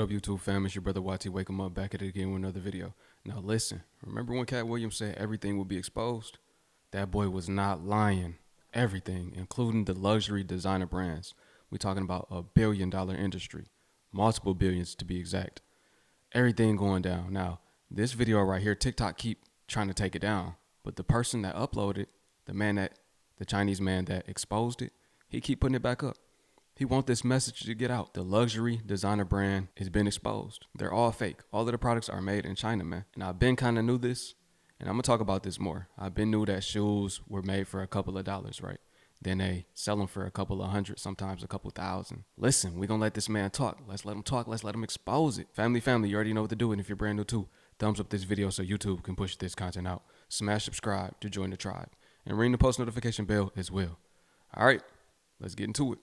up, YouTube fam? It's your brother YT. Wake 'em up, back at it again with another video. Now listen, remember when Cat Williams said everything would be exposed? That boy was not lying. Everything, including the luxury designer brands. We're talking about a billion-dollar industry, multiple billions to be exact. Everything going down. Now, this video right here, TikTok keep trying to take it down, but the person that uploaded, the Chinese man that exposed it, he keep putting it back up. He want this message to get out. The luxury designer brand has been exposed. They're all fake. All of the products are made in China, man. And I've been kind of knew this, and I'm gonna talk about this more. I've been knew that shoes were made for a couple of dollars, right? Then they sell them for a couple of hundred, sometimes a couple thousand. Listen, we're gonna let this man talk. Let's let him talk. Let's let him expose it. Family, you already know what to do. And if you're brand new too, thumbs up this video so YouTube can push this content out. Smash subscribe to join the tribe. And ring the post notification bell as well. All right, let's get into it.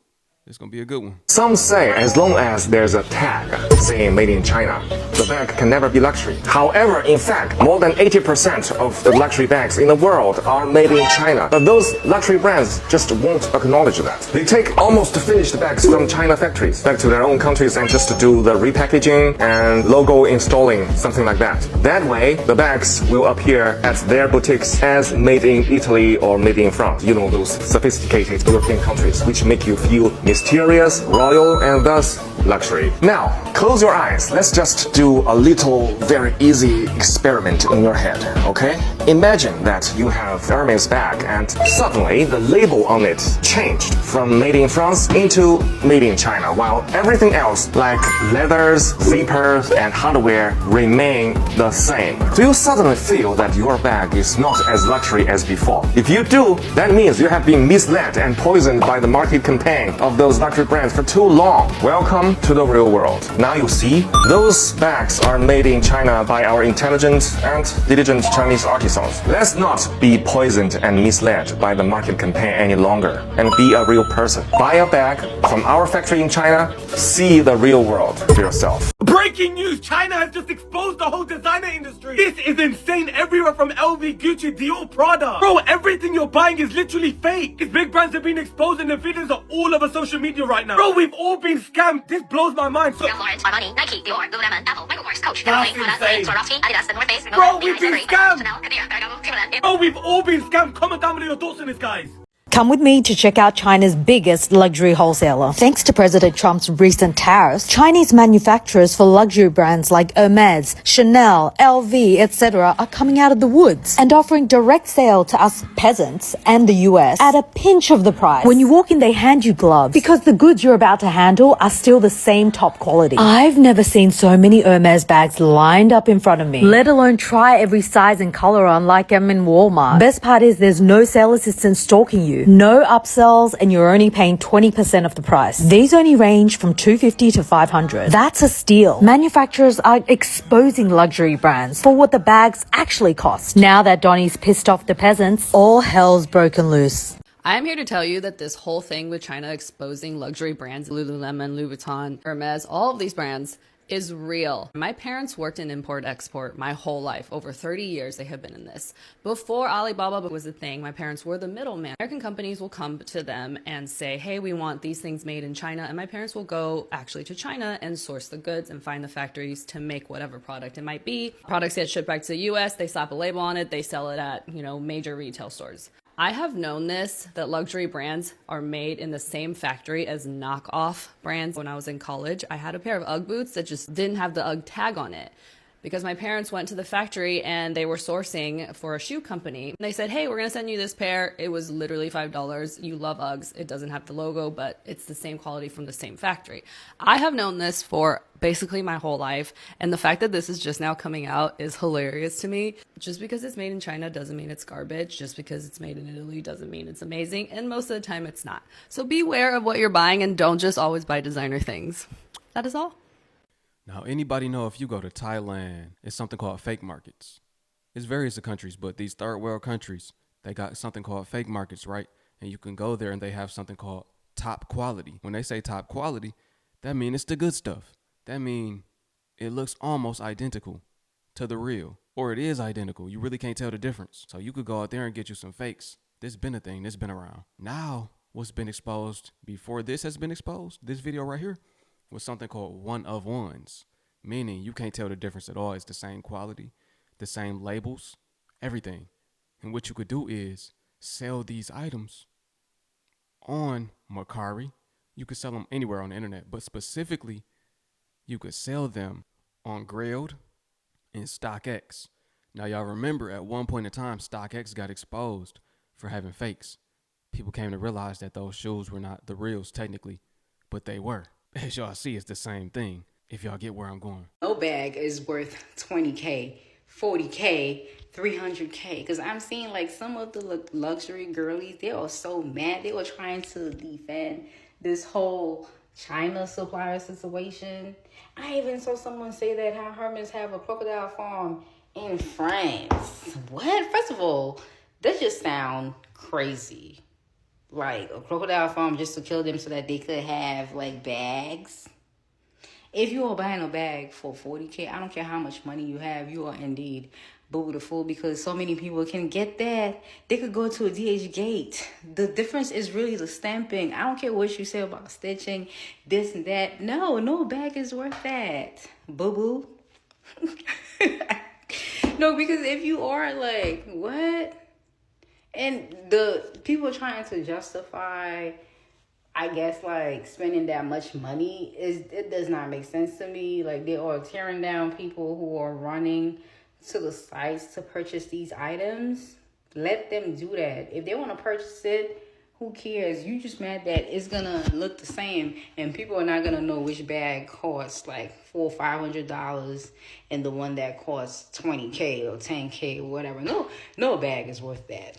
It's gonna be a good one. Some say as long as there's a tag saying made in China, the bag can never be luxury. However, in fact, more than 80% of the luxury bags in the world are made in China. But those luxury brands just won't acknowledge that. They take almost finished bags from China factories back to their own countries and just do the repackaging and logo installing, something like that. That way, the bags will appear at their boutiques as made in Italy or made in France. You know, those sophisticated European countries, which make you feel mysterious, royal, and thus luxury. Now, close your eyes. Let's just do a little, very easy experiment in your head, okay? Imagine that you have Hermes bag and suddenly the label on it changed from made in France into made in China, while everything else like leathers, zippers, and hardware remain the same. Do you suddenly feel that your bag is not as luxury as before? If you do, that means you have been misled and poisoned by the market campaign of those luxury brands for too long. Welcome to the real world. Now you see, those bags are made in China by our intelligent and diligent Chinese artisans. Let's not be poisoned and misled by the market campaign any longer and be a real person. Buy a bag from our factory in China, see the real world for yourself. Breaking news! China has just exposed the whole designer industry. This is insane. Everywhere from LV, Gucci, Dior, Prada. Bro, everything you're buying is literally fake. These big brands have been exposed and the videos are all over social media right now. Bro, we've all been scammed. This blows my mind. So Armani, Nike, Dior, Lululemon, Apple, Michael Kors, Coach, That's insane. Swarovski, Adidas, The North Face, Bro, we've been scammed. Chanel, Cartier, Ferragamo, Timberland. Bro, we've all been scammed. Comment down below your thoughts on this, guys. Come with me to check out China's biggest luxury wholesaler. Thanks to President Trump's recent tariffs, Chinese manufacturers for luxury brands like Hermes, Chanel, LV, etc. are coming out of the woods and offering direct sale to us peasants and the US at a pinch of the price. When you walk in, they hand you gloves because the goods you're about to handle are still the same top quality. I've never seen so many Hermes bags lined up in front of me, let alone try every size and color on like I'm in Walmart. Best part is there's no sale assistant stalking you. No upsells, and you're only paying 20% of the price. These only range from $250 to $500. That's a steal. Manufacturers are exposing luxury brands for what the bags actually cost. Now that Donnie's pissed off the peasants, all hell's broken loose. I'm here to tell you that this whole thing with China exposing luxury brands, Lululemon, Louis Vuitton, Hermes, all of these brands, is real. My parents worked in import-export my whole life. Over 30 years they have been in this. Before Alibaba was a thing, my parents were the middleman. American companies will come to them and say, hey, we want these things made in China. And my parents will go actually to China and source the goods and find the factories to make whatever product it might be. Products get shipped back to the US, they slap a label on it, they sell it at, major retail stores. I have known this, that luxury brands are made in the same factory as knockoff brands. When I was in college, I had a pair of UGG boots that just didn't have the UGG tag on it because my parents went to the factory and they were sourcing for a shoe company. They said, hey, we're gonna send you this pair. It was literally $5. You love Uggs. It doesn't have the logo, but it's the same quality from the same factory. I have known this for basically my whole life, and the fact that this is just now coming out is hilarious to me. Just because it's made in China doesn't mean it's garbage. Just because it's made in Italy doesn't mean it's amazing, and most of the time it's not. So beware of what you're buying and don't just always buy designer things. That is all. Now, anybody know if you go to Thailand, it's something called fake markets. It's various countries, but these third world countries, they got something called fake markets, right? And you can go there and they have something called top quality. When they say top quality, that means it's the good stuff. That means it looks almost identical to the real, or it is identical. You really can't tell the difference. So you could go out there and get you some fakes. This has been a thing. This has been around. Now, what's been exposed before this has been exposed, this video right here, was something called one of ones. meaning you can't tell the difference at all. It's the same quality, the same labels, everything. And what you could do is sell these items on Mercari. You could sell them anywhere on the internet, but specifically, you could sell them on Grailed and StockX. Now, y'all remember at one point in time, StockX got exposed for having fakes. People came to realize that those shoes were not the reals technically, but they were. As y'all see, it's the same thing, if y'all get where I'm going. No bag is worth 20K, 40K, 300K. Because I'm seeing like some of the luxury girlies, they are so mad. They were trying to defend this whole China supplier situation. I even saw someone say that how Hermans have a crocodile farm in France. What? First of all, that just sound crazy. Like a crocodile farm just to kill them so that they could have like bags. If you are buying a bag for 40K, I don't care how much money you have, you are indeed beautiful, because so many people can get that. They could go to a DH gate. The difference is really the stamping. I don't care what you say about stitching, this and that. No bag is worth that. Boo-boo. No, because if you are like, what? And the people trying to justify, I guess, like spending that much money, it does not make sense to me. Like, they are tearing down people who are running to the sites to purchase these items. Let them do that. If they want to purchase it, who cares? You just mad that it's gonna look the same and people are not gonna know which bag costs like $400 or $500 and the one that costs 20K or 10K or whatever. No bag is worth that.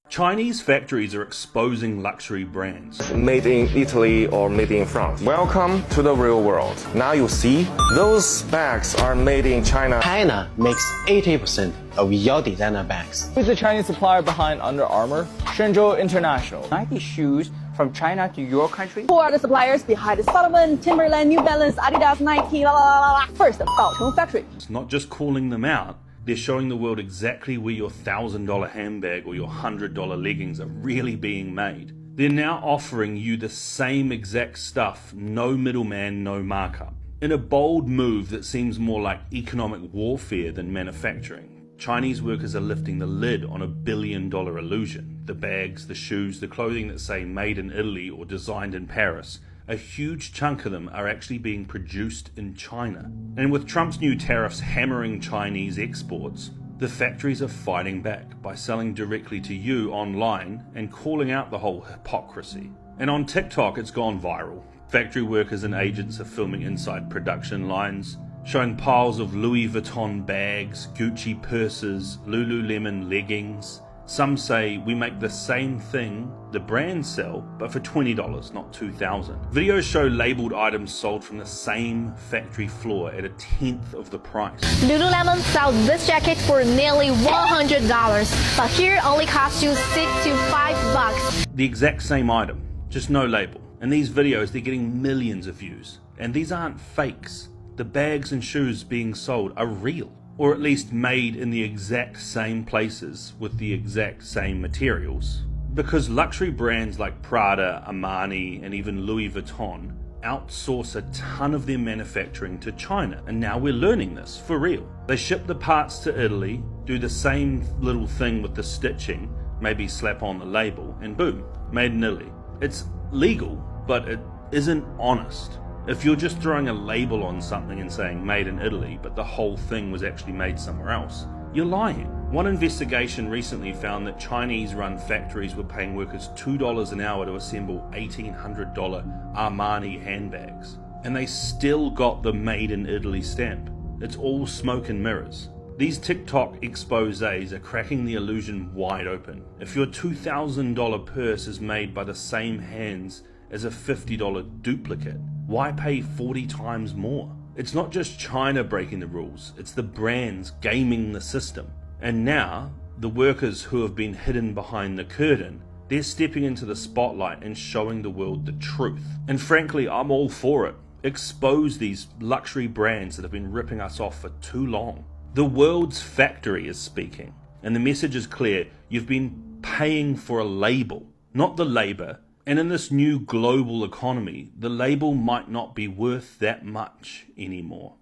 Chinese factories are exposing luxury brands. Made in Italy or made in France. Welcome to the real world. Now you see, those bags are made in China. China makes 80% of your designer bags. Who's the Chinese supplier behind Under Armour? Shenzhou International. Nike shoes from China to your country? Who are the suppliers behind Salomon, Timberland, New Balance, Adidas, Nike, la la la la? First, Baocheng Factory. It's not just calling them out, they're showing the world exactly where your $1,000 handbag or your $100 leggings are really being made. They're now offering you the same exact stuff, no middleman, no markup. In a bold move that seems more like economic warfare than manufacturing, Chinese workers are lifting the lid on $1 billion illusion. The bags, the shoes, the clothing that say made in Italy or designed in Paris, a huge chunk of them are actually being produced in China. And with Trump's new tariffs hammering Chinese exports, the factories are fighting back by selling directly to you online and calling out the whole hypocrisy. And on TikTok, it's gone viral. Factory workers and agents are filming inside production lines, showing piles of Louis Vuitton bags, Gucci purses, Lululemon leggings. Some say we make the same thing the brands sell, but for $20, not $2,000. Videos show labeled items sold from the same factory floor at 1/10 of the price. Lululemon sells this jacket for nearly $100, but here only costs you $6 to $5. The exact same item, just no label. And these videos, they're getting millions of views. And these aren't fakes. The bags and shoes being sold are real, or at least made in the exact same places with the exact same materials. Because luxury brands like Prada, Armani, and even Louis Vuitton outsource a ton of their manufacturing to China, and now we're learning this for real. They ship the parts to Italy, do the same little thing with the stitching, maybe slap on the label, and boom, made in Italy. It's legal, but it isn't honest. If you're just throwing a label on something and saying made in Italy, but the whole thing was actually made somewhere else, you're lying. One investigation recently found that Chinese-run factories were paying workers $2 an hour to assemble $1,800 Armani handbags. And they still got the made in Italy stamp. It's all smoke and mirrors. These TikTok exposés are cracking the illusion wide open. If your $2,000 purse is made by the same hands as a $50 duplicate, why pay 40 times more? It's not just China breaking the rules, it's the brands gaming the system. And now, the workers who have been hidden behind the curtain, they're stepping into the spotlight and showing the world the truth. And frankly, I'm all for it. Expose these luxury brands that have been ripping us off for too long. The world's factory is speaking, and the message is clear. You've been paying for a label, not the labor, And in this new global economy, the label might not be worth that much anymore.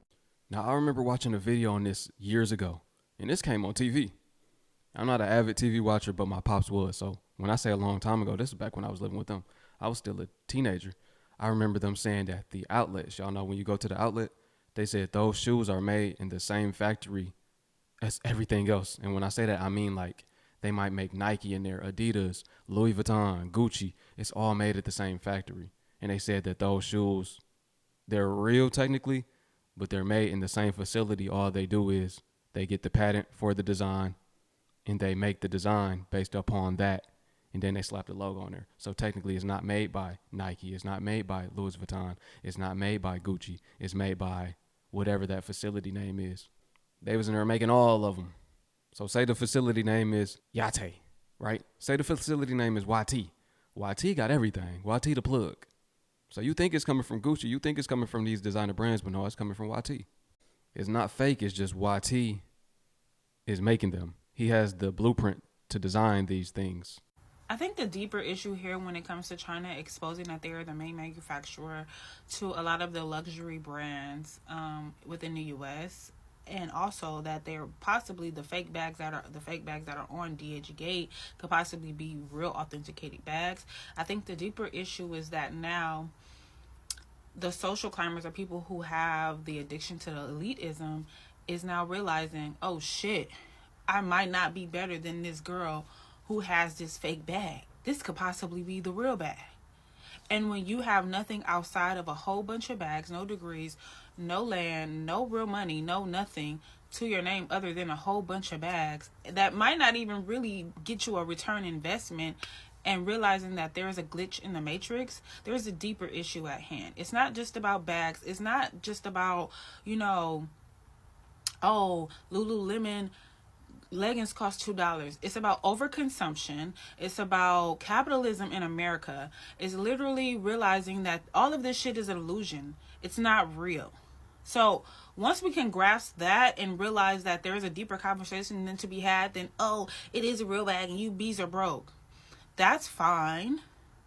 Now, I remember watching a video on this years ago, and this came on TV. I'm not an avid TV watcher, but my pops was. So when I say a long time ago, this is back when I was living with them. I was still a teenager. I remember them saying that the outlets, y'all know when you go to the outlet, they said those shoes are made in the same factory as everything else. And when I say that, I mean like they might make Nike in there, Adidas, Louis Vuitton, Gucci. It's all made at the same factory. And they said that those shoes, they're real technically, but they're made in the same facility. All they do is they get the patent for the design and they make the design based upon that. And then they slap the logo on there. So technically it's not made by Nike. It's not made by Louis Vuitton. It's not made by Gucci. It's made by whatever that facility name is. They was in there making all of them. So say the facility name is Yate, right? Say the facility name is YT. YT got everything. YT the plug. So you think it's coming from Gucci. You think it's coming from these designer brands, but no, it's coming from YT. It's not fake. It's just YT is making them. He has the blueprint to design these things. I think the deeper issue here when it comes to China exposing that they are the main manufacturer to a lot of the luxury brands within the U.S., and also that they're possibly the fake bags that are on DH Gate could possibly be real authenticated bags. I think the deeper issue is that now the social climbers, or people who have the addiction to the elitism, is now realizing, oh shit, I might not be better than this girl who has this fake bag. This could possibly be the real bag. And when you have nothing outside of a whole bunch of bags, no degrees, no land, no real money, no nothing to your name other than a whole bunch of bags that might not even really get you a return investment, and realizing that there is a glitch in the matrix, there's a deeper issue at hand. It's not just about bags. It's not just about, Lululemon leggings cost $2. It's about overconsumption. It's about capitalism in America. It's literally realizing that all of this shit is an illusion. It's not real. So once we can grasp that and realize that there is a deeper conversation than to be had than, oh, it is a real bag and you bees are broke. That's fine.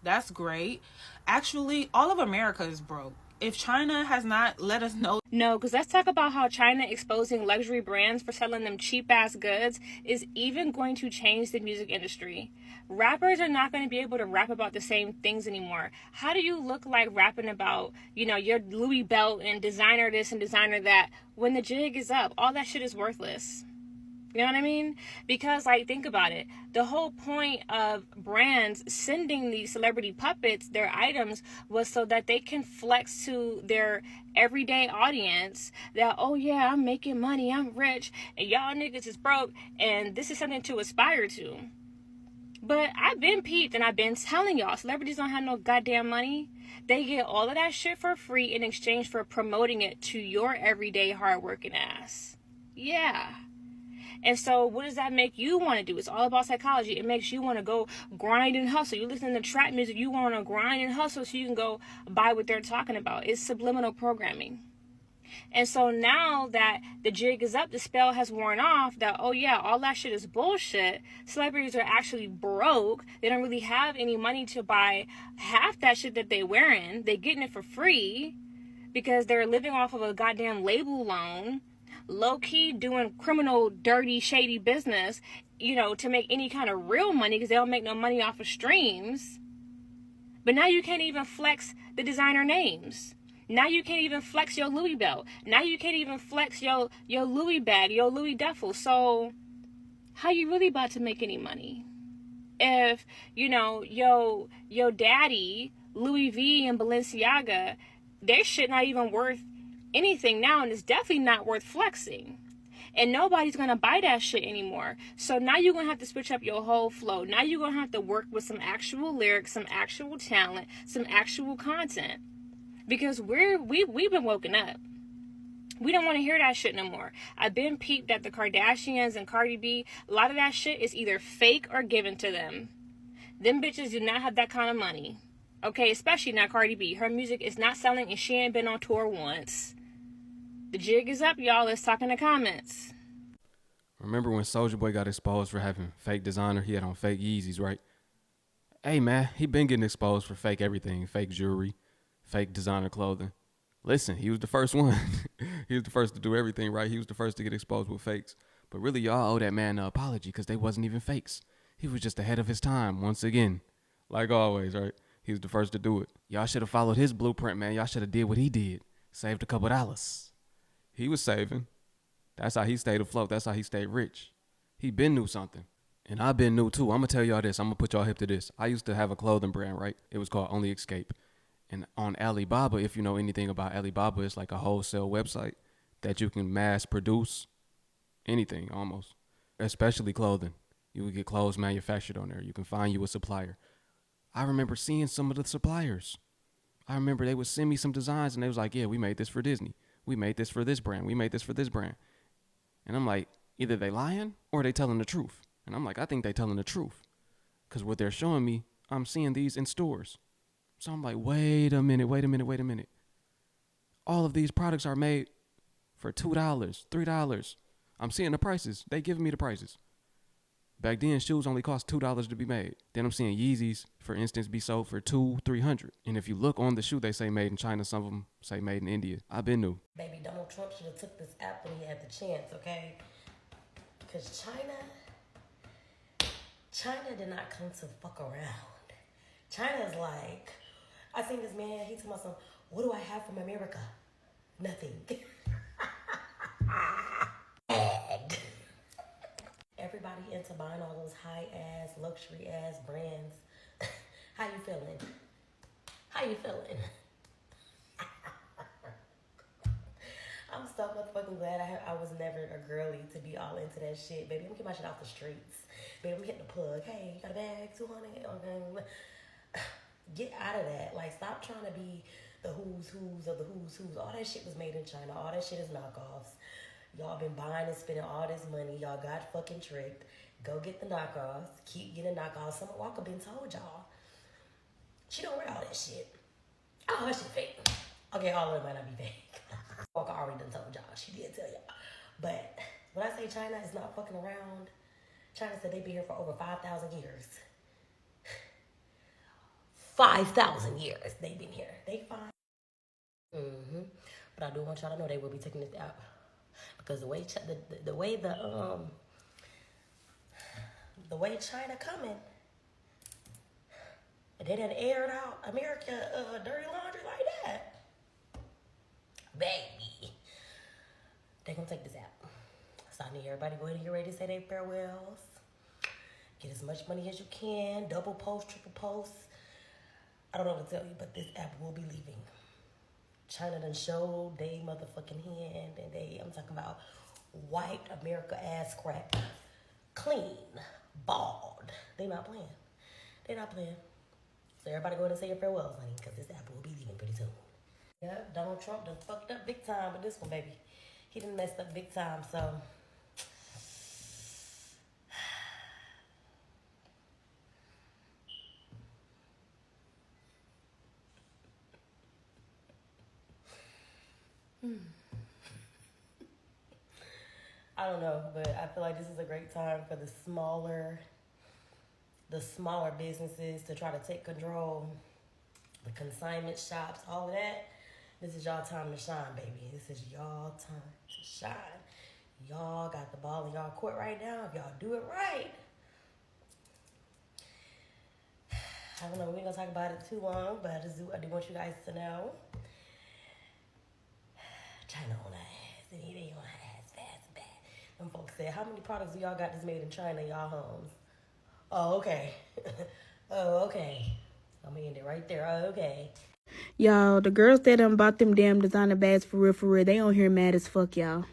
That's great. Actually, all of America is broke. If China has not let us know. No, because let's talk about how China exposing luxury brands for selling them cheap-ass goods is even going to change the music industry. Rappers are not going to be able to rap about the same things anymore. How do you look like rapping about, your Louis belt and designer this and designer that when the jig is up? All that shit is worthless. You know what I mean? Because, think about it. The whole point of brands sending these celebrity puppets their items was so that they can flex to their everyday audience that, oh, yeah, I'm making money, I'm rich, and y'all niggas is broke, and this is something to aspire to. But I've been peeped, and I've been telling y'all, celebrities don't have no goddamn money. They get all of that shit for free in exchange for promoting it to your everyday hardworking ass. Yeah. And so what does that make you want to do? It's all about psychology. It makes you want to go grind and hustle. You listen to trap music, you want to grind and hustle so you can go buy what they're talking about. It's subliminal programming. And so now that the jig is up, the spell has worn off, that, oh yeah, all that shit is bullshit. Celebrities are actually broke. They don't really have any money to buy half that shit that they wearing. They're getting it for free because they're living off of a goddamn label loan. Low-key doing criminal, dirty, shady business, to make any kind of real money because they don't make no money off of streams. But now you can't even flex the designer names. Now you can't even flex your Louis belt. Now you can't even flex your Louis bag, your Louis duffel. So how you really about to make any money? If, your daddy, Louis V and Balenciaga, their shit not even worth anything now, and it's definitely not worth flexing, and nobody's gonna buy that shit anymore. So now you're gonna have to switch up your whole flow. Now you're gonna have to work with some actual lyrics, some actual talent, some actual content, because we've been woken up. We don't want to hear that shit no more. I've been peeped that the Kardashians and Cardi B, a lot of that shit is either fake or given to them. Them bitches do not have that kind of money. Okay, especially not Cardi B. Her music is not selling and she ain't been on tour once. The jig is up, y'all. Let's talk in the comments. Remember when Soulja Boy got exposed for having fake designer? He had on fake Yeezys, right? Hey man, he been getting exposed for fake everything, fake jewelry, fake designer clothing. Listen, he was the first one. He was the first to do everything right. He was the first to get exposed with fakes. But really, y'all owe that man an apology because they wasn't even fakes. He was just ahead of his time once again. Like always, right? He was the first to do it. Y'all should have followed his blueprint, man. Y'all should have did what he did. Saved a couple dollars. He was saving. That's how he stayed afloat. That's how he stayed rich. He been knew something. And I been new too. I'm going to tell y'all this. I'm going to put y'all hip to this. I used to have a clothing brand, right? It was called Only Escape. And on Alibaba, if you know anything about Alibaba, it's like a wholesale website that you can mass produce anything almost, especially clothing. You would get clothes manufactured on there. You can find you a supplier. I remember seeing some of the suppliers. I remember they would send me some designs and they was like, yeah, we made this for Disney. We made this for this brand. We made this for this brand. And I'm like, either they lying or they telling the truth. And I'm like, I think they telling the truth. Because what they're showing me, I'm seeing these in stores. So I'm like, wait a minute. All of these products are made for $2, $3. I'm seeing the prices. They giving me the prices. Back then, shoes only cost $2 to be made. Then I'm seeing Yeezys, for instance, be sold for $200, $300. And if you look on the shoe, they say made in China. Some of them say made in India. I've been new. Baby, Donald Trump should have took this app when he had the chance, okay? Because China did not come to fuck around. China's like, I seen this man, he told me something, what do I have from America? Nothing. Everybody into buying all those high-ass, luxury-ass brands. How you feeling? I'm so motherfucking glad I was never a girly to be all into that shit. Baby, I'm getting my shit off the streets. Baby, I'm hitting the plug. Hey, you got a bag? 200? Okay. Get out of that. Like, stop trying to be the who's of the who's. All that shit was made in China. All that shit is knockoffs. Y'all been buying and spending all this money. Y'all got fucking tricked. Go get the knockoffs. Keep getting knockoffs. Summer Walker been told y'all. She don't wear all that shit. Oh, that shit fake. Okay, all of it might not be fake. Walker already done told y'all. She did tell y'all. But when I say China is not fucking around, China said they've been here for over 5,000 years. 5,000 years they've been here. They fine. But I do want y'all to know they will be taking this out. Because the way China coming, they done aired out America dirty laundry like that. Baby, they gonna take this out. So I need everybody go ahead and get ready to say their farewells. Get as much money as you can. Double post, triple post. I don't know what to tell you, but this app will be leaving. China done showed they motherfucking hand, and I'm talking about white America ass crack. Clean, bald. They not playing. So everybody go ahead and say your farewells, honey, because this app will be leaving pretty soon. Yeah, Donald Trump done fucked up big time with this one, baby. He done messed up big time, so. I don't know, but I feel like this is a great time for the smaller businesses to try to take control. The consignment shops, all of that. This is y'all time to shine, baby. This is y'all time to shine. Y'all got the ball in y'all court right now. If y'all do it right. I don't know, we ain't gonna talk about it too long, but I do want you guys to know. China on that ass. They on that ass fast and bad. Them folks said, how many products do y'all got that's made in China in y'all homes? Oh, okay. Oh, okay. I'm gonna end it right there. Oh, okay. Y'all, the girls that done bought them damn designer bags for real, they on here mad as fuck, y'all.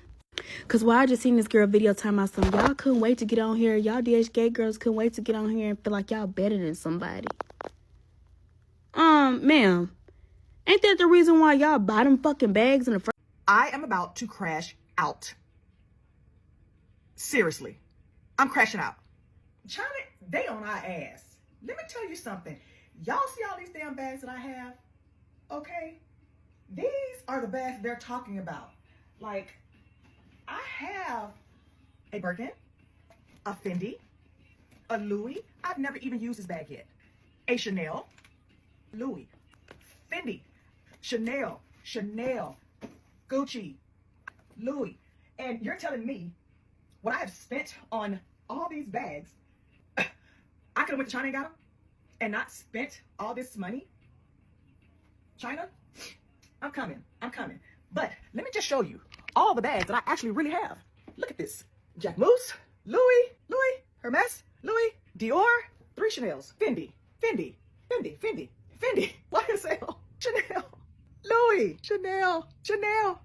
Cause I just seen this girl video talking about something. Y'all couldn't wait to get on here. Y'all DHgate girls couldn't wait to get on here and feel like y'all better than somebody. Ma'am, ain't that the reason why y'all buy them fucking bags in the first? I am about to crash out. Seriously, I'm crashing out. China, they on our ass. Let me tell you something. Y'all see all these damn bags that I have? Okay? These are the bags they're talking about. Like, I have a Birkin, a Fendi, a Louis. I've never even used this bag yet. a Chanel, Louis, Fendi, Chanel, Gucci, Louis. And you're telling me what I have spent on all these bags, I could have went to China and got them and not spent all this money? China, I'm coming. But let me just show you all the bags that I actually really have. Look at this. Jack Moose, Louis, Hermes, Louis, Dior, 3 Chanels, Fendi, YSL, Chanel, Louis, Chanel,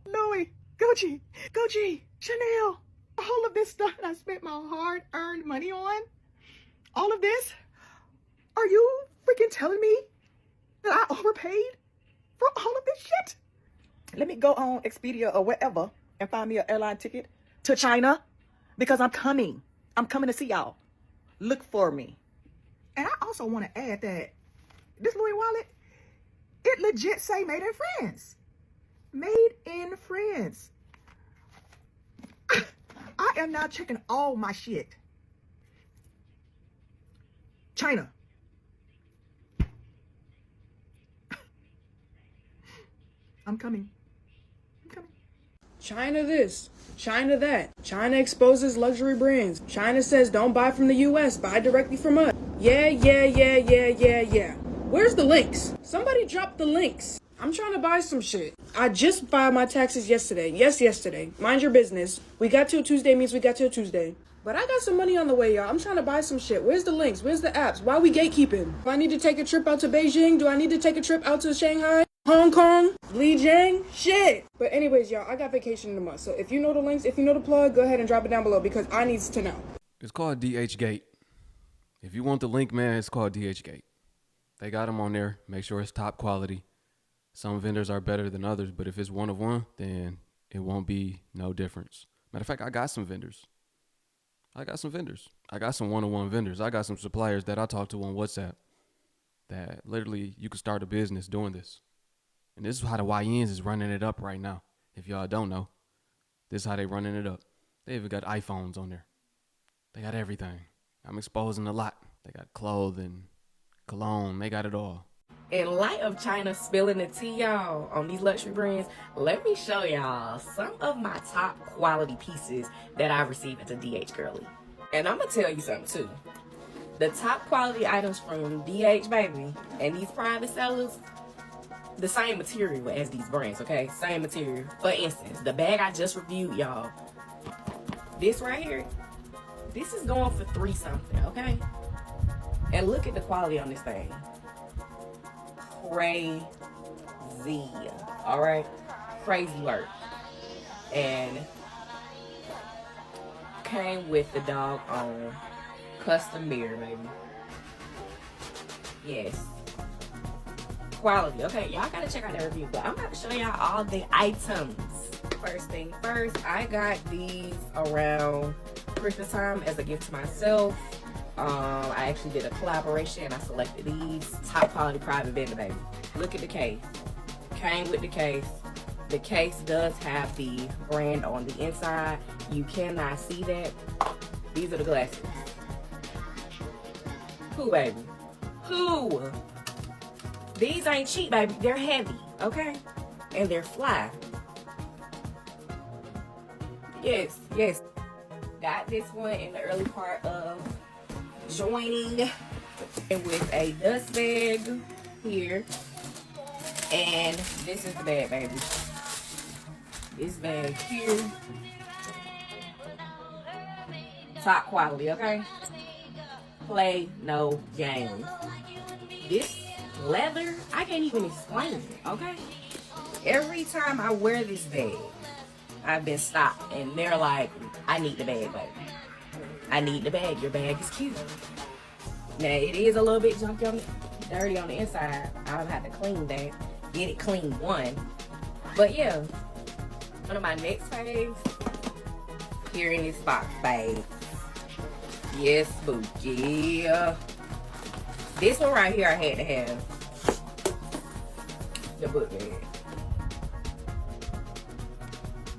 Louis, Gucci, Chanel. All of this stuff that I spent my hard-earned money on, all of this, are you freaking telling me that I overpaid for all of this shit? Let me go on Expedia or whatever and find me an airline ticket to China, because I'm coming. I'm coming to see y'all. Look for me. And I also want to add that this Louis wallet, it legit say made in France. Made in France. I am now checking all my shit. China. I'm coming. China this, China that. China exposes luxury brands. China says don't buy from the US, buy directly from us. Yeah. Where's the links? Somebody drop the links. I'm trying to buy some shit. I just filed my taxes yesterday. Yes, yesterday. Mind your business. We got till Tuesday means we got till Tuesday. But I got some money on the way, y'all. I'm trying to buy some shit. Where's the links? Where's the apps? Why we gatekeeping? Do I need to take a trip out to Beijing? Do I need to take a trip out to Shanghai? Hong Kong? Lijiang? Shit! But anyways, y'all, I got vacation in a month. So if you know the links, if you know the plug, go ahead and drop it down below because I need to know. It's called DH Gate. If you want the link, man, it's called DH Gate. They got them on there. Make sure it's top quality. Some vendors are better than others, but if it's one of one, then it won't be no difference. Matter of fact, I got some vendors. I got some one-on-one vendors. I got some suppliers that I talk to on WhatsApp that literally you could start a business doing this. And this is how the YNs is running it up right now. If y'all don't know, this is how they running it up. They even got iPhones on there. They got everything. I'm exposing a lot. They got clothing, cologne. They got it all. In light of China spilling the tea, y'all, on these luxury brands, let me show y'all some of my top quality pieces that I received at the DH Girly. And I'm going to tell you something, too. The top quality items from DH, baby, and these private sellers, the same material as these brands, okay? Same material. For instance, the bag I just reviewed, y'all, this right here, this is going for $3 something, okay? And look at the quality on this thing. Crazy. Alright? Crazy work. And came with the dog on custom mirror, baby. Yes. Quality. Okay, y'all gotta check out that review, but I'm about to show y'all all the items. First thing first, I got these around Christmas time as a gift to myself. I actually did a collaboration and I selected these. Top quality private vendor, baby. Look at the case. Came with the case. The case does have the brand on the inside. You cannot see that. These are the glasses. Who, baby? Who? These ain't cheap, baby. They're heavy, okay? And they're fly. Yes. Got this one in the early part of joining, and with a dust bag here. And this is the bag, baby. This bag here. Top quality, okay? Play no games. This leather, I can't even explain it, okay? Every time I wear this bag, I've been stopped and they're like, I need the bag, baby. I need the bag. Your bag is cute. Now, it is a little bit junky on dirty on the inside. I'll have to clean that. Get it clean one. But yeah, one of my next faves here in this box, babe. Yes, boo. Yeah. This one right here I had to have. The book bag.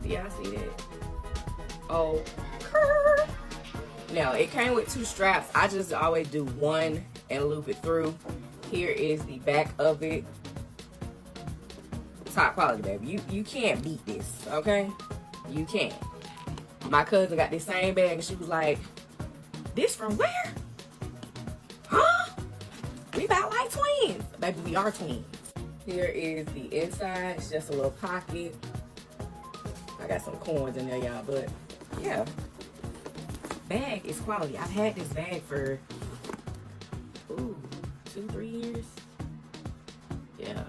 Do y'all see that? Oh, now it came with 2 straps. I just always do one and loop it through. Here is the back of it. Top quality, baby. You can't beat this, okay? You can't. My cousin got this same bag and she was like, this from where? Huh? We about like twins. Baby, we are twins. Here is the inside. It's just a little pocket. I got some coins in there, y'all, but yeah. Bag is quality. I've had this bag for 2-3 years. Yeah.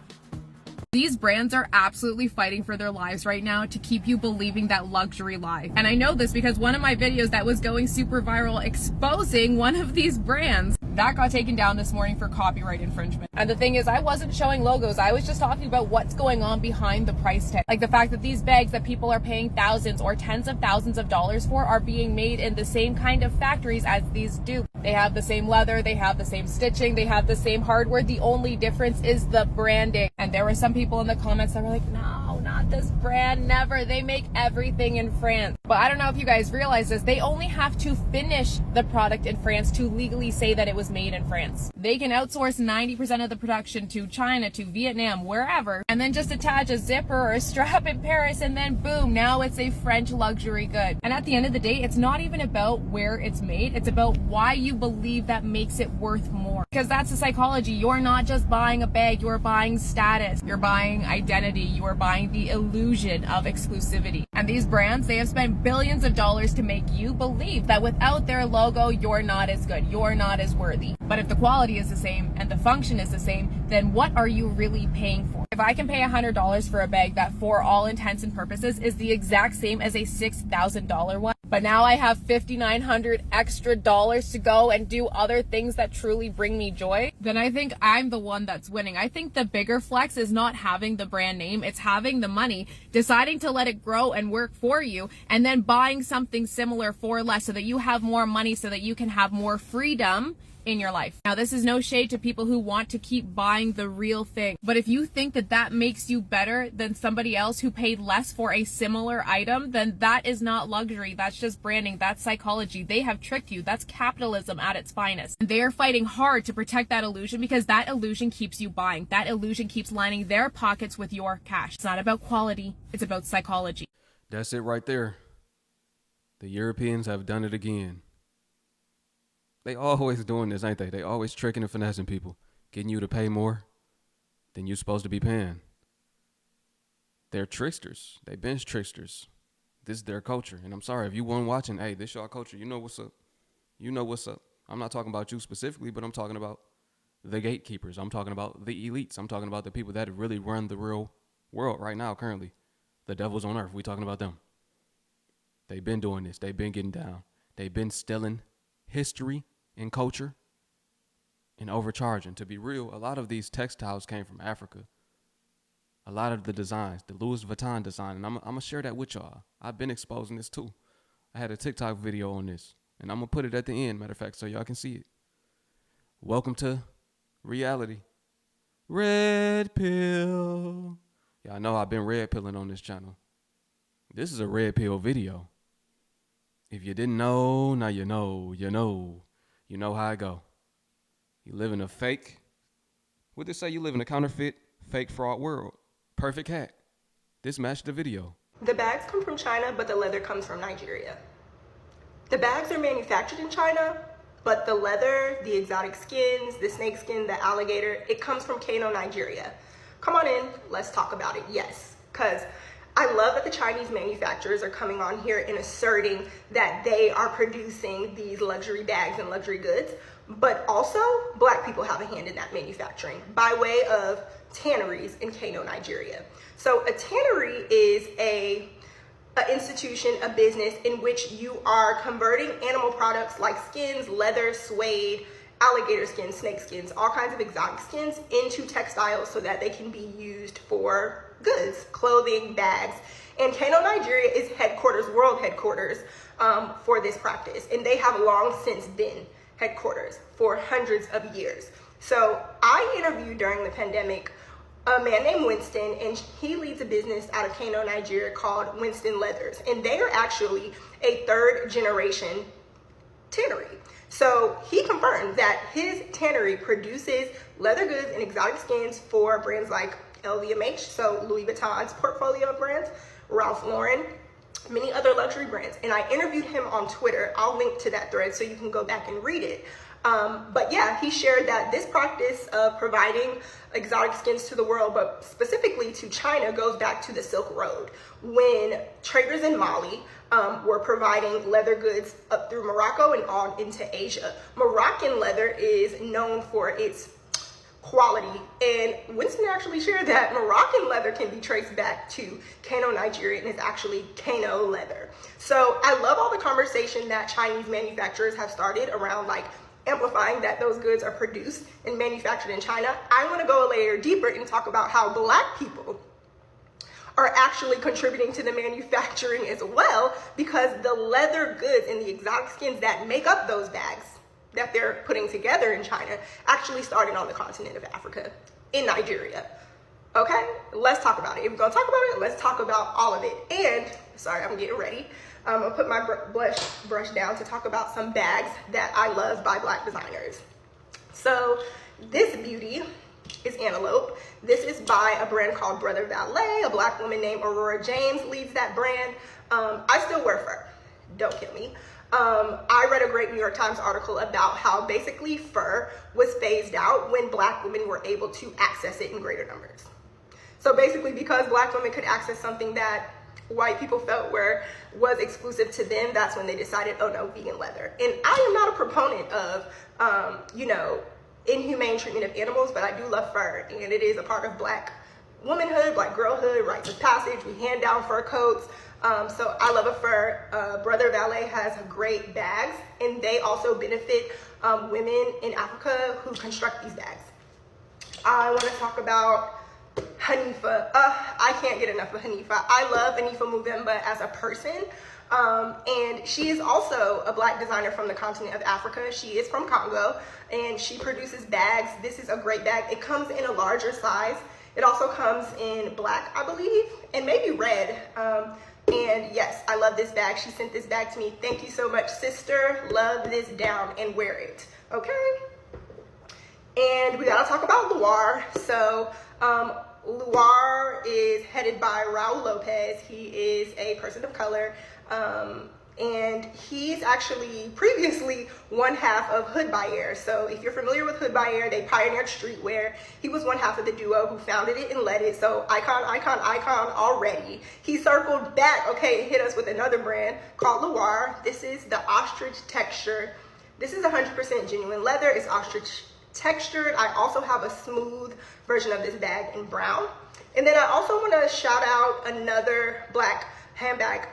These brands are absolutely fighting for their lives right now to keep you believing that luxury lie. And I know this because one of my videos that was going super viral exposing one of these brands, that got taken down this morning for copyright infringement. And the thing is, I wasn't showing logos. I was just talking about what's going on behind the price tag. Like the fact that these bags that people are paying thousands or tens of thousands of dollars for are being made in the same kind of factories as these dupes. They have the same leather, they have the same stitching, they have the same hardware. The only difference is the branding. And there were some people in the comments that were like, no, not this brand, never. They make everything in France. But I don't know if you guys realize this, they only have to finish the product in France to legally say that it was made in France. They can outsource 90% of the production to China, to Vietnam, wherever, and then just attach a zipper or a strap in Paris, and then boom, now it's a French luxury good. And at the end of the day, it's not even about where it's made, it's about why you believe that makes it worth more. Because that's the psychology. You're not just buying a bag, you're buying status, you're buying identity, you are buying the illusion of exclusivity. And these brands, they have spent billions of dollars to make you believe that without their logo, you're not as good, you're not as worthy. But if the quality is the same and the function is the same, then what are you really paying for? If I can pay $100 for a bag that for all intents and purposes is the exact same as a $6,000 one, but now I have $5,900 extra dollars to go and do other things that truly bring me joy, then I think I'm the one that's winning. I think the bigger flex is not having the brand name, it's having the money, deciding to let it grow and work for you, and then buying something similar for less so that you have more money so that you can have more freedom in your life. Now, this is no shade to people who want to keep buying the real thing, but if you think that that makes you better than somebody else who paid less for a similar item, then that is not luxury. That's just branding. That's psychology. They have tricked you. That's capitalism at its finest. And they are fighting hard to protect that illusion because that illusion keeps you buying. That illusion keeps lining their pockets with your cash. It's not about quality. It's about psychology. That's it right there. The Europeans have done it again. They always doing this, ain't they? They always tricking and finessing people, getting you to pay more than you're supposed to be paying. They're tricksters. They've been tricksters. This is their culture. And I'm sorry, if you weren't watching, hey, this y'all culture, you know what's up. You know what's up. I'm not talking about you specifically, but I'm talking about the gatekeepers. I'm talking about the elites. I'm talking about the people that really run the real world right now, currently. The devils on earth. We talking about them. They've been doing this. They've been getting down. They've been stealing history and culture and overcharging. To be real, a lot of these textiles came from Africa. A lot of the designs, the Louis Vuitton design, and I'm going to share that with y'all. I've been exposing this too. I had a TikTok video on this, and I'm going to put it at the end, matter of fact, so y'all can see it. Welcome to reality. Red pill. Y'all know I've been red pilling on this channel. This is a red pill video. If you didn't know, now you know, you know. You know how I go. You live in a fake, what they say, you live in a counterfeit, fake fraud world. Perfect hat. This matched the video. The bags come from China, but the leather comes from Nigeria. The bags are manufactured in China, but the leather, the exotic skins, the snake skin, the alligator, it comes from Kano, Nigeria. Come on in, let's talk about it, yes. Because I love that the Chinese manufacturers are coming on here and asserting that they are producing these luxury bags and luxury goods, but also Black people have a hand in that manufacturing by way of tanneries in Kano, Nigeria. So a tannery is an institution, a business in which you are converting animal products like skins, leather, suede, alligator skins, snake skins, all kinds of exotic skins into textiles so that they can be used for goods, clothing, bags. And Kano, Nigeria is headquarters, world headquarters for this practice. And they have long since been headquarters for hundreds of years. So I interviewed during the pandemic a man named Winston, and he leads a business out of Kano, Nigeria called Winston Leathers. And they are actually a third generation tannery. So he confirmed that his tannery produces leather goods and exotic skins for brands like LVMH, so Louis Vuitton's portfolio of brands, Ralph Lauren, many other luxury brands. And I interviewed him on Twitter. I'll link to that thread so you can go back and read it. But yeah, he shared that this practice of providing exotic skins to the world, but specifically to China, goes back to the Silk Road, when traders in Mali were providing leather goods up through Morocco and on into Asia. Moroccan leather is known for its quality, and Winston actually shared that Moroccan leather can be traced back to Kano, Nigeria, and is actually Kano leather. So I love all the conversation that Chinese manufacturers have started around like amplifying that those goods are produced and manufactured in China. I want to go a layer deeper and talk about how Black people are actually contributing to the manufacturing as well, because the leather goods and the exotic skins that make up those bags that they're putting together in China actually started on the continent of Africa, in Nigeria. Okay, let's talk about it. If we're gonna talk about it, let's talk about all of it. And, sorry, I'm getting ready. I'm gonna put my brush down to talk about some bags that I love by Black designers. So this beauty is Antelope. This is by a brand called Brother Valet. A Black woman named Aurora James leads that brand. I still wear fur, don't kill me. I read a great New York Times article about how basically fur was phased out when Black women were able to access it in greater numbers. So basically, because Black women could access something that white people felt was exclusive to them, that's when they decided, oh no, vegan leather. And I am not a proponent of, you know, inhumane treatment of animals, but I do love fur, and it is a part of Black womanhood, Black girlhood, rites of passage. We hand down fur coats. So I love a fur. Brother Valet has great bags, and they also benefit women in Africa who construct these bags. I want to talk about Hanifa. I can't get enough of Hanifa. I love Hanifa Muvemba as a person. And she is also a Black designer from the continent of Africa. She is from Congo, and she produces bags. This is a great bag. It comes in a larger size. It also comes in Black, I believe, and maybe red. And yes, I love this bag. She sent this bag to me. Thank you so much, sister. Love this down and wear it. Okay. And we gotta talk about Loire. So Loire is headed by Raul Lopez. He is a person of color. And he's actually previously one half of Hood by Air. So if you're familiar with Hood by Air, they pioneered streetwear. He was one half of the duo who founded it and led it. So icon already. He circled back, okay, and hit us with another brand called Loire. This is the ostrich texture. This is 100% genuine leather. It's ostrich textured. I also have a smooth version of this bag in brown. And then I also want to shout out another Black handbag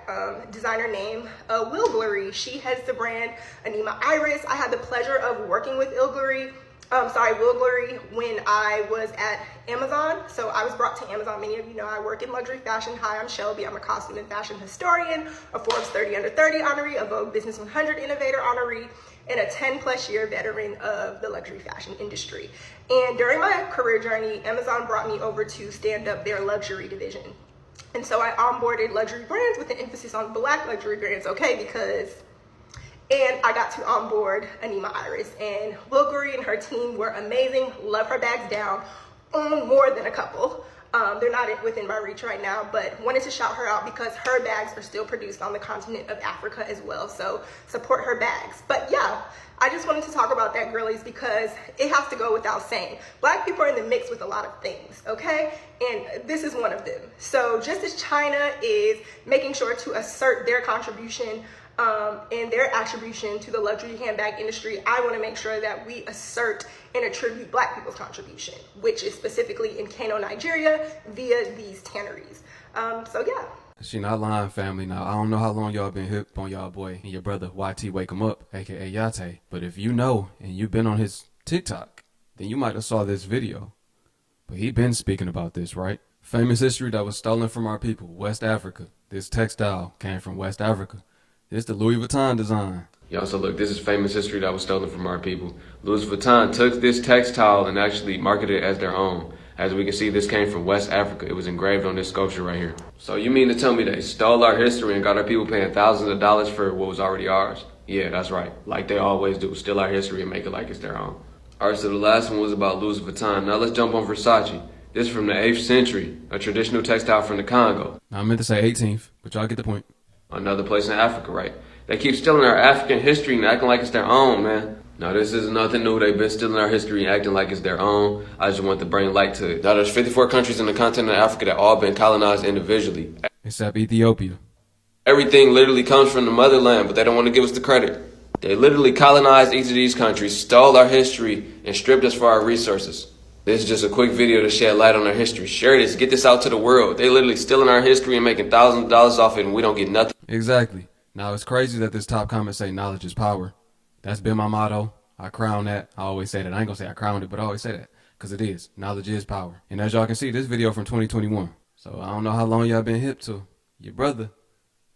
designer named Wilglery. She has the brand Anima Iris. I had the pleasure of working with Wilglery when I was at Amazon. So I was brought to Amazon. Many of you know I work in luxury fashion. Hi, I'm Shelby. I'm a costume and fashion historian, a Forbes 30 Under 30 honoree, a Vogue Business 100 Innovator honoree, and a 10+ year veteran of the luxury fashion industry. And during my career journey, Amazon brought me over to stand up their luxury division. And so I onboarded luxury brands with an emphasis on Black luxury brands, okay, and I got to onboard Anima Iris, and Wilglery and her team were amazing. Love her bags down, own more than a couple. They're not within my reach right now, but wanted to shout her out because her bags are still produced on the continent of Africa as well. So support her bags. But yeah, I just wanted to talk about that, girlies, because it has to go without saying. Black people are in the mix with a lot of things, okay? And this is one of them. So just as China is making sure to assert their contribution and their attribution to the luxury handbag industry, I want to make sure that we assert and attribute Black people's contribution, which is specifically in Kano, Nigeria, via these tanneries. So yeah. She not lying, family. Now, I don't know how long y'all been hip on y'all boy and your brother YT Wake 'em Up, aka Yate. But if you know and you've been on his TikTok, then you might have saw this video. But he been speaking about this, right? Famous history that was stolen from our people, West Africa. This textile came from West Africa. This the Louis Vuitton design. Y'all, so look, this is famous history that was stolen from our people. Louis Vuitton took this textile and actually marketed it as their own. As we can see, this came from West Africa. It was engraved on this sculpture right here. So you mean to tell me they stole our history and got our people paying thousands of dollars for what was already ours? Yeah, that's right. Like they always do, steal our history and make it like it's their own. Alright, so the last one was about Louis Vuitton. Now let's jump on Versace. This is from the 8th century, a traditional textile from the Congo. Now, I meant to say 18th, but y'all get the point. Another place in Africa, right? They keep stealing our African history and acting like it's their own, man. Now, this is nothing new. They've been stealing our history and acting like it's their own. I just want to bring light to it. Now, there's 54 countries in the continent of Africa that all been colonized individually. Except Ethiopia. Everything literally comes from the motherland, but they don't want to give us the credit. They literally colonized each of these countries, stole our history, and stripped us for our resources. This is just a quick video to shed light on our history. Share this, get this out to the world. They literally stealing our history and making thousands of dollars off it, and we don't get nothing. Exactly. Now, it's crazy that this top comment say knowledge is power. That's been my motto. I crown that. I always say that. I ain't gonna say I crowned it, but I always say that. Because it is. Knowledge is power. And as y'all can see, this video from 2021. So I don't know how long y'all been hip to your brother.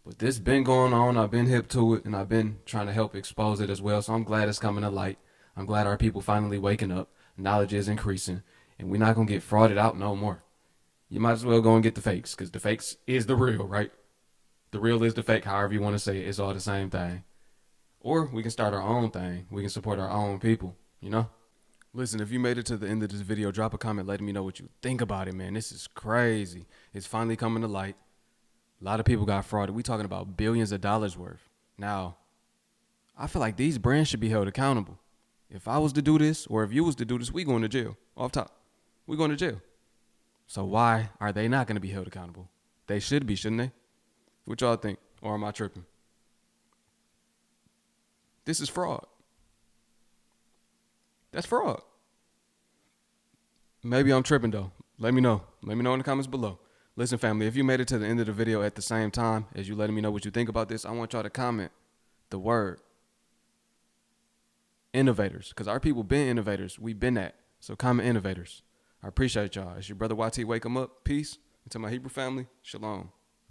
But this been going on. I've been hip to it, and I've been trying to help expose it as well. So I'm glad it's coming to light. I'm glad our people finally waking up. Knowledge is increasing, and we're not going to get frauded out no more. You might as well go and get the fakes, because the fakes is the real, right? The real is the fake, however you want to say it. It's all the same thing. Or we can start our own thing. We can support our own people, you know? Listen, if you made it to the end of this video, drop a comment letting me know what you think about it, man. This is crazy. It's finally coming to light. A lot of people got frauded. We talking about billions of dollars worth. Now, I feel like these brands should be held accountable. If I was to do this, or if you was to do this, we going to jail. Off top. We going to jail. So why are they not going to be held accountable? They should be, shouldn't they? What y'all think? Or am I tripping? This is fraud. That's fraud. Maybe I'm tripping though. Let me know. Let me know in the comments below. Listen, family, if you made it to the end of the video at the same time as you letting me know what you think about this, I want y'all to comment the word innovators, because our people been innovators. We been that. So comment innovators. I appreciate y'all. It's your brother YT. Wake 'em up. Peace. And to my Hebrew family, shalom.